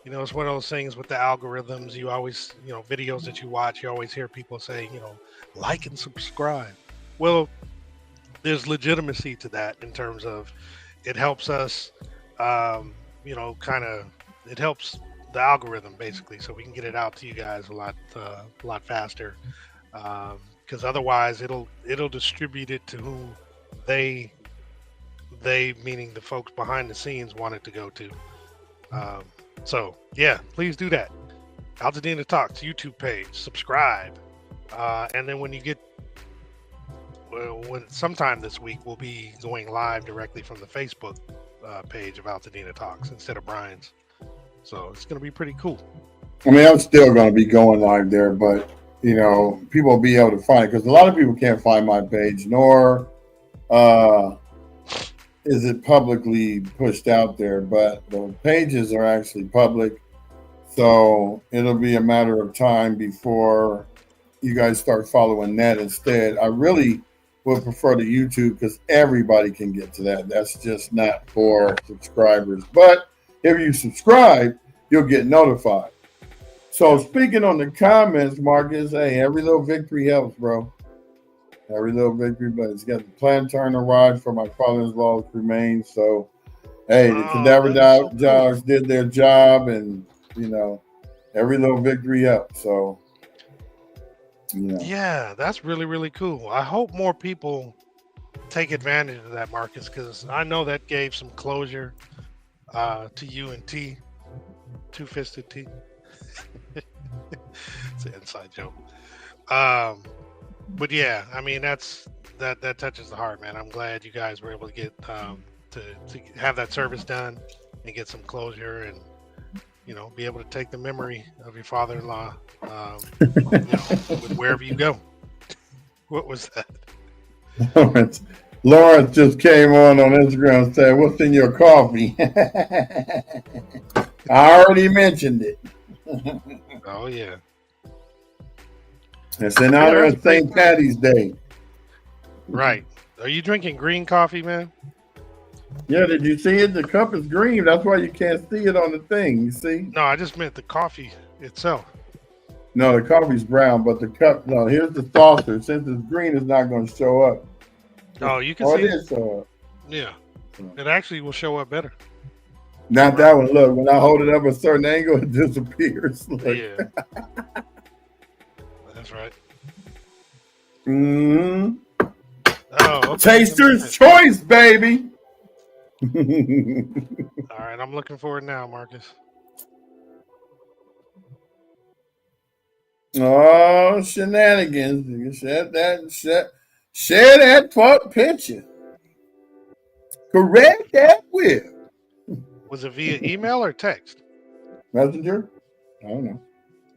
It's one of those things with the algorithms. You always, videos that you watch, you always hear people say, like and subscribe. Well, there's legitimacy to that in terms of it helps us, it helps the algorithm basically, so we can get it out to you guys a lot faster. Because otherwise, it'll distribute it to who they meaning the folks behind the scenes want it to go to. So yeah, please do that. Altadena Talks YouTube page, subscribe, and then when sometime this week we'll be going live directly from the Facebook page of Altadena Talks instead of Brian's. So it's going to be pretty cool. I mean, I'm still going to be going live there, but people will be able to find it because a lot of people can't find my page, nor is it publicly pushed out there. But the pages are actually public, so it'll be a matter of time before you guys start following that instead. I really would prefer the YouTube because everybody can get to that. That's just not for subscribers. But if you subscribe, you'll get notified. So speaking on the comments, Marcus, hey, every little victory helps, bro. Every little victory, but it's got the plantar ride for my father-in-law's remains. So, hey, the cadaver dogs did their job, and every little victory helps. So, yeah, that's really, really cool. I hope more people take advantage of that, Marcus, because I know that gave some closure to you and T, Two-Fisted T. It's an inside joke. But yeah, I mean that touches the heart, man. I'm glad you guys were able to get to have that service done and get some closure, and be able to take the memory of your father-in-law, wherever you go. What was that? Lawrence just came on Instagram and said, "What's in your coffee?" I already mentioned it. Oh yeah. It's in honor of St. Patty's Day. Right. Are you drinking green coffee, man? Yeah, did you see it? The cup is green. That's why you can't see it on the thing. You see? No, I just meant the coffee itself. No, the coffee's brown, but the cup, no, here's the saucer. Since it's green, it's not going to show up. Oh, you can see it is show up. Yeah. It actually will show up better. Not that one. Look, when I hold it up a certain angle, it disappears. Look. Yeah. That's right. Mm-hmm. Oh, okay. Taster's choice, baby. All right, I'm looking for it now, Marcus. Oh, shenanigans. You share that picture. Correct that whip. Was it via email or text? Messenger? I don't know.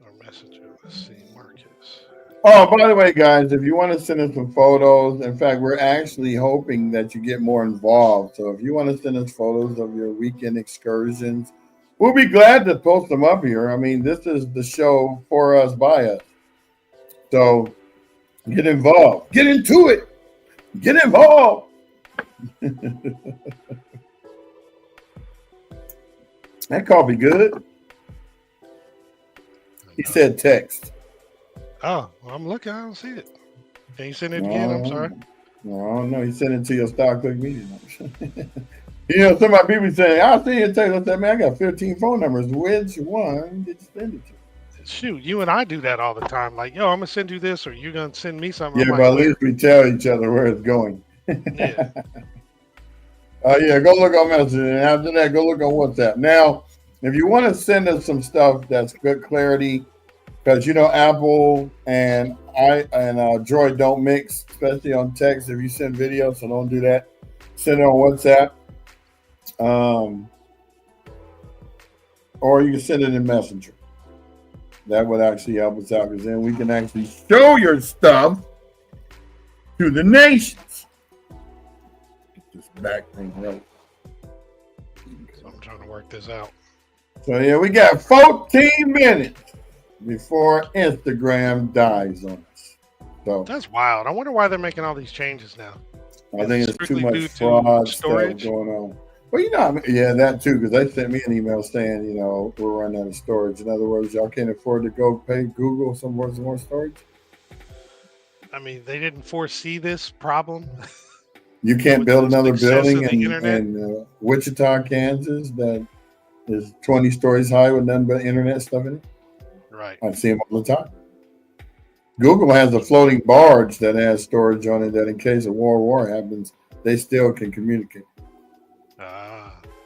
Or messenger? Let's see, Marcus. Oh, by the way, guys, if you want to send us some photos, in fact, we're actually hoping that you get more involved. So if you want to send us photos of your weekend excursions, we'll be glad to post them up here. I mean, this is the show for us, by us. So get involved. Get into it. Get involved. That coffee good. He said text. Oh, well, I'm looking. I don't see it. Can you send it again? I'm sorry. No. He sent it to your Star Click Media numbers. You know, some of my people saying, I'll see you text. I said, man, I got 15 phone numbers. Which one did you send it to? Shoot, you and I do that all the time. Like, yo, I'm going to send you this or you're going to send me something. Yeah, but at least we tell each other where it's going. Yeah. Yeah, go look on Messenger. And after that, go look on WhatsApp. Now, if you want to send us some stuff that's good clarity, because you know Apple and Droid don't mix, especially on text. If you send video, so don't do that. Send it on WhatsApp, or you can send it in Messenger. That would actually help us out, because then we can actually show your stuff to the nations. Get this back thing right. So I'm trying to work this out. So yeah, we got 14 minutes before Instagram dies on us. So that's wild. I wonder why they're making all these changes now. I think it's too much fraud stuff going on. Well, you know, yeah, that too, because they sent me an email saying, you know, we're running out of storage. In other words, y'all can't afford to go pay Google some more storage. I mean, they didn't foresee this problem. You can't build another building in Wichita, Kansas that is 20 stories high with nothing but internet stuff in it. Right. I see them all the time. Google has a floating barge that has storage on it that in case a war happens, they still can communicate.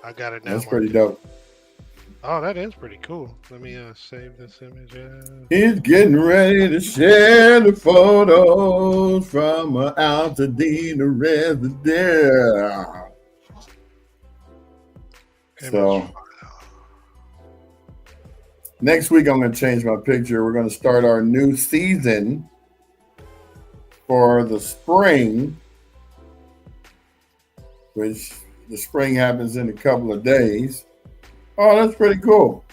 I got it now. That's pretty dope. Oh, that is pretty cool. Let me save this image. He's getting ready to share the photos from an Altadena resident. So next week I'm going to change my picture. We're going to start our new season for the spring, which the spring happens in a couple of days. Oh, that's pretty cool.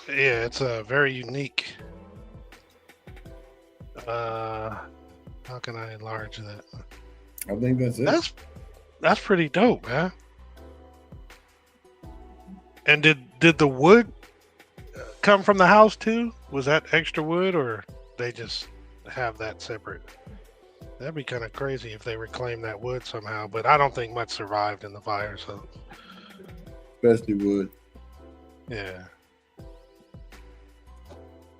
Yeah, it's very unique. How can I enlarge that? I think that's it. That's pretty dope, man. And did the wood come from the house too? Was that extra wood, or they just have that separate? That'd be kind of crazy if they reclaim that wood somehow. But I don't think much survived in the fire, so. Especially wood. Yeah.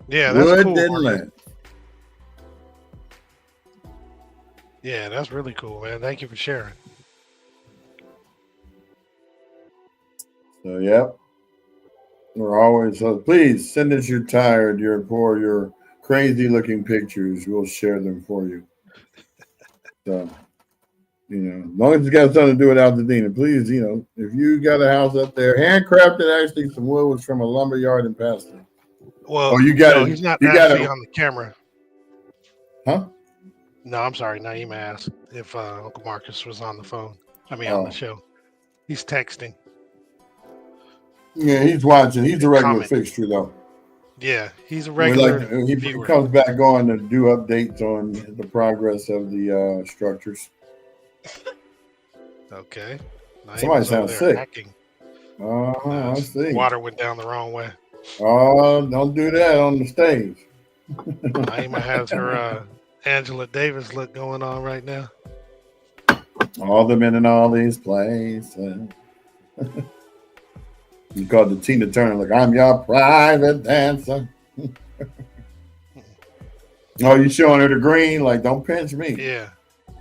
Yeah, that's wood cool. Didn't last. Yeah, that's really cool, man. Thank you for sharing. So, yep. We're always, so please send us your tired, your poor, your crazy looking pictures. We'll share them for you. So, you know, as long as it's got something to do with Altadena, please, you know, if you got a house up there, handcrafted, actually, some wood was from a lumber yard in Pastor. Well, you got no, he's not actually on the camera. Huh? No, I'm sorry. Naeem asked if Uncle Marcus was on the phone. I mean, on the show. He's texting. Yeah, he's watching. He's a regular fixture, though. Yeah, he's a regular he viewer. Comes back on to do updates on the progress of the structures. Okay. Somebody sounds sick. I see. Water went down the wrong way. Oh, don't do that on the stage. Naima has her Angela Davis look going on right now. All the men in all these places. You called the Tina Turner, like, I'm your private dancer. Oh, you showing her the green? Like, don't pinch me. Yeah,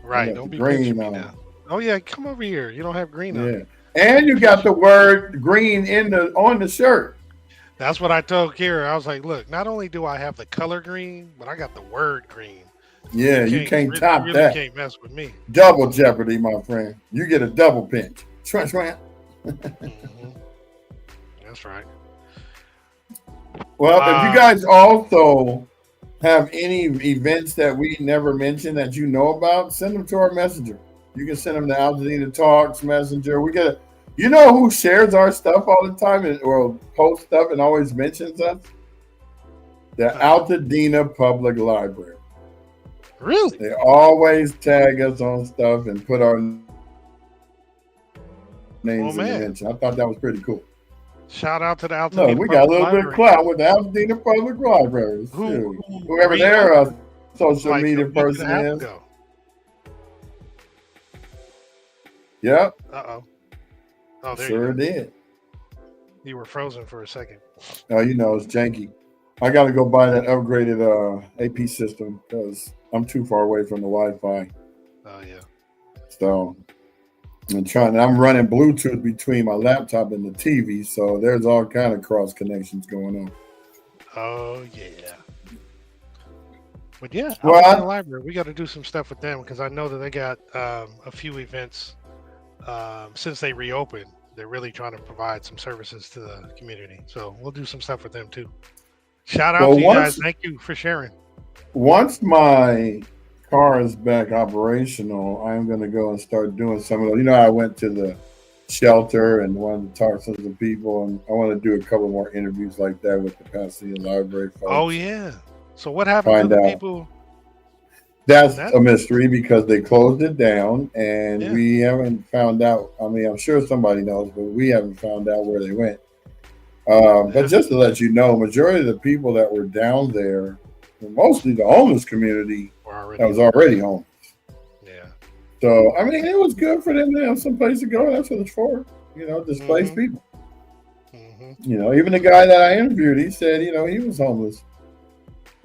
right. Don't be pinching me now. Oh, yeah, come over here. You don't have green on. Yeah. And you got the word green on the shirt. That's what I told Kira. I was like, look, not only do I have the color green, but I got the word green. Yeah, you can't top really that. Can't mess with me. Double jeopardy, my friend. You get a double pinch. Mm-hmm. That's right. Well, if you guys also have any events that we never mentioned that you know about, send them to our messenger. You can send them to Altadena Talks Messenger. We get you know who shares our stuff all the time or posts stuff and always mentions us? The Altadena Public Library. Really? They always tag us on stuff and put our names in the mention. I thought that was pretty cool. Shout out to the Altadena. Look, we got a little bit of clout with the Altadena Public Library. Whoever their social media person is. Yep. Oh, there sure you go. Did. You were frozen for a second. Oh, you know, it's janky. I got to go buy that upgraded AP system because I'm too far away from the Wi-Fi. Oh, yeah. So I'm running Bluetooth between my laptop and the TV, so there's all kind of cross connections going on. Oh, yeah. But yeah, well, the library, we got to do some stuff with them because I know that they got a few events since they reopened. They're really trying to provide some services to the community. So we'll do some stuff with them too. Shout out to you guys. Thank you for sharing. Once my car is back operational, I'm going to go and start doing some of those. You know, I went to the shelter and wanted to talk to some people, and I want to do a couple more interviews like that with the Pasadena Library folks. Oh, yeah. So what happened to the people? That's a mystery because they closed it down, and we haven't found out. I mean, I'm sure somebody knows, but we haven't found out where they went. But just to let you know, majority of the people that were down there, mostly the homeless community, that was already homeless. Yeah. So, I mean, it was good for them to have some place to go. That's what it's for, you know, displaced people. You know, even the guy that I interviewed, he said, you know, he was homeless.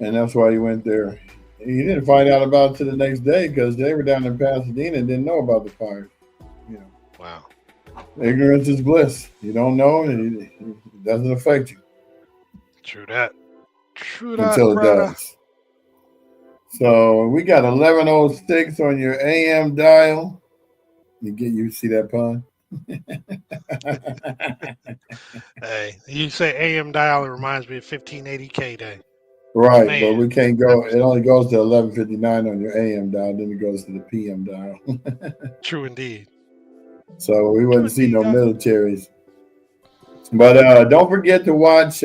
And that's why he went there. He didn't find out about it till the next day because they were down in Pasadena and didn't know about the fire. You know. Wow. Ignorance is bliss. You don't know, and it doesn't affect you. True that. True that. Until it brother. does. So we got 1106 on your AM dial. You see that pun? Hey, you say AM dial, it reminds me of 1580K day. Right, man. But we can't go. It only goes to 1159 on your AM dial, then it goes to the PM dial. True indeed. So we wouldn't see no militaries. But don't forget to watch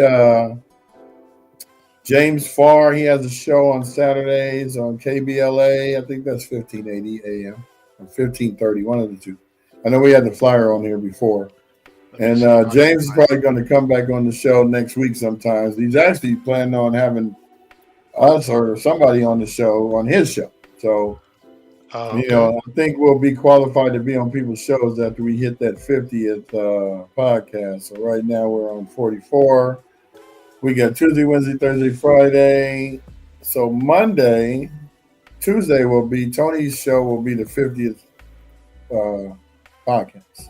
James Farr. He has a show on Saturdays on KBLA. I think that's 1580 AM or 1530, one of the two. I know we had the flyer on here before. And James is probably going to come back on the show next week sometimes. He's actually planning on having us or somebody on the show, on his show. So, you know, I think we'll be qualified to be on people's shows after we hit that 50th podcast. So right now we're on 44. We got Tuesday, Wednesday, Thursday, Friday. So Tuesday will be, Tony's show will be the 50th podcast.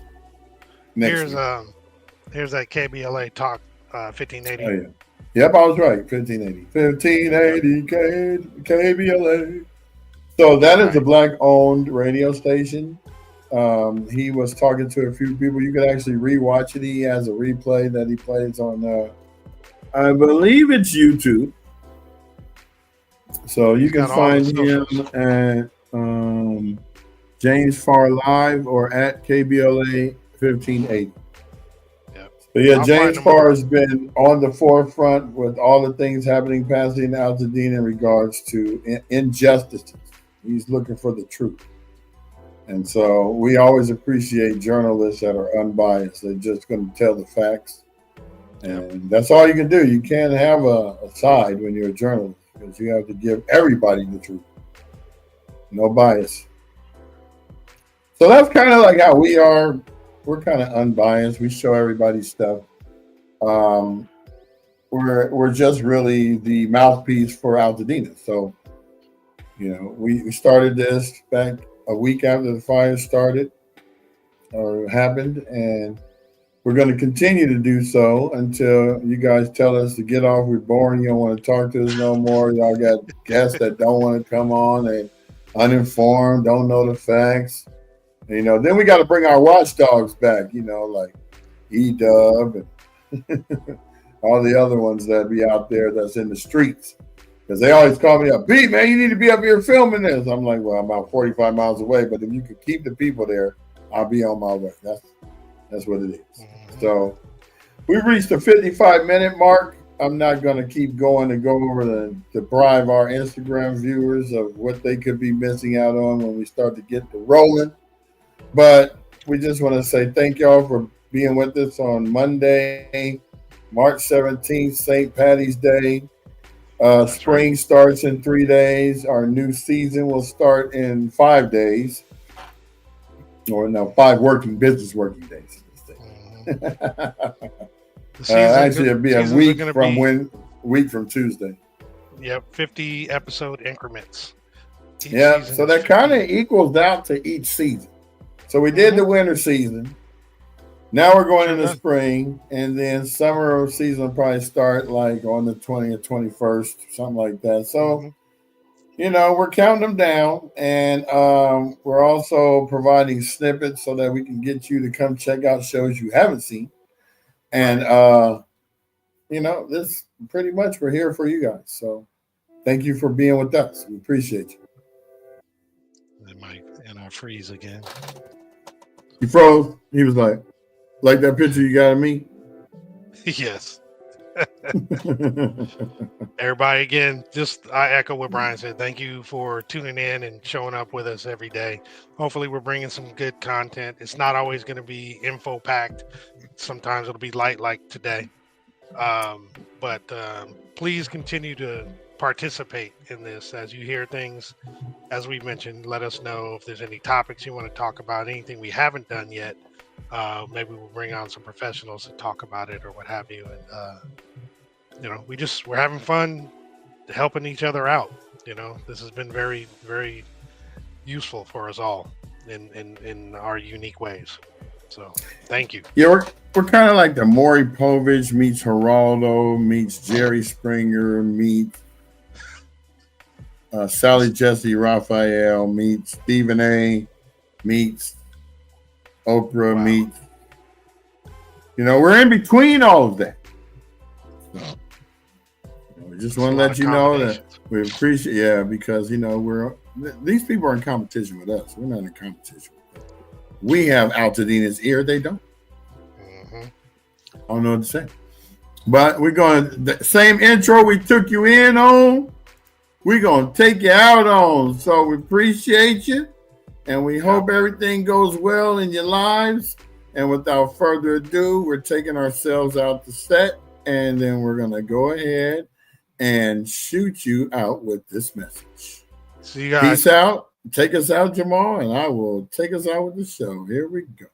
Here's that KBLA Talk 1580. Oh, yeah. Yep, I was right. 1580. 1580 KBLA. So that is a black-owned radio station. He was talking to a few people. You could actually rewatch it. He has a replay that he plays on, I believe it's YouTube. So you can find him at James Farr Live or at KBLA 1580. But yeah, James Farr has been on the forefront with all the things happening in Pasadena, Altadena in regards to injustices. He's looking for the truth. And so we always appreciate journalists that are unbiased. They're just going to tell the facts. And that's all you can do. You can't have a side when you're a journalist because you have to give everybody the truth. No bias. So that's kind of like how we are. We're kind of unbiased. We show everybody stuff. We're just really the mouthpiece for Altadena. So, you know, we started this back a week after the fire started or happened, and we're going to continue to do so until you guys tell us to get off. We're boring. You don't want to talk to us no more. Y'all got guests that don't want to come on and uninformed, don't know the facts. You know, then we got to bring our watchdogs back, you know, like E-Dub all the other ones that be out there that's in the streets. Because they always call me up, B, man, you need to be up here filming this. I'm like, well, I'm about 45 miles away, but if you could keep the people there, I'll be on my way. That's what it is. Mhm. So we've reached the 55-minute mark. I'm not going to keep going and go over to deprive our Instagram viewers of what they could be missing out on when we start to get to rolling. But we just want to say thank y'all for being with us on Monday, March 17th, St. Patty's Day. Spring right. starts in 3 days. Our new season will start in 5 days. Or no, 5 business working days. Mhm. Actually, it'll be a seasons are week gonna from be, Tuesday. yep, 50 episode increments. Each Yeah, season so is that kind of 50. equals out to each season. So we did the winter season. Now we're going Sure into does. spring, and then summer season will probably start like on the 20th, 21st, something like that. So, Hmm. we're counting them down, and we're also providing snippets so that we can get you to come check out shows you haven't seen. And, Right. this pretty much we're here for you guys. So thank you for being with us. We appreciate you. And I freeze again. He froze. He was like that picture you got of me. Yes. Everybody, again, just I echo what Brian said. Thank you for tuning in and showing up with us every day. Hopefully, we're bringing some good content. It's not always going to be info packed. Sometimes it'll be light, like today. But please continue to participate in this as you hear things. As we mentioned, let us know if there's any topics you want to talk about, anything we haven't done yet. Maybe we'll bring on some professionals to talk about it or what have you. And we're having fun helping each other out. This has been very, very useful for us all in our unique ways. So thank you. Yeah, we're kind of like the Maury Povich meets Geraldo meets Jerry Springer meets Sally Jesse Raphael meets Stephen A. meets Oprah Wow. meets. We're in between all of that. So, we just want to let you know that we appreciate, because these people are in competition with us. We're not in competition with them. We have Altadina's ear; they don't. Mm-hmm. I don't know what to say. But we're going the same intro we took you in on. We're going to take you out on. So we appreciate you. And we hope everything goes well in your lives. And without further ado, we're taking ourselves out the set. And then we're going to go ahead and shoot you out with this message. See you guys. Peace out. Take us out, Jamal. And I will take us out with the show. Here we go.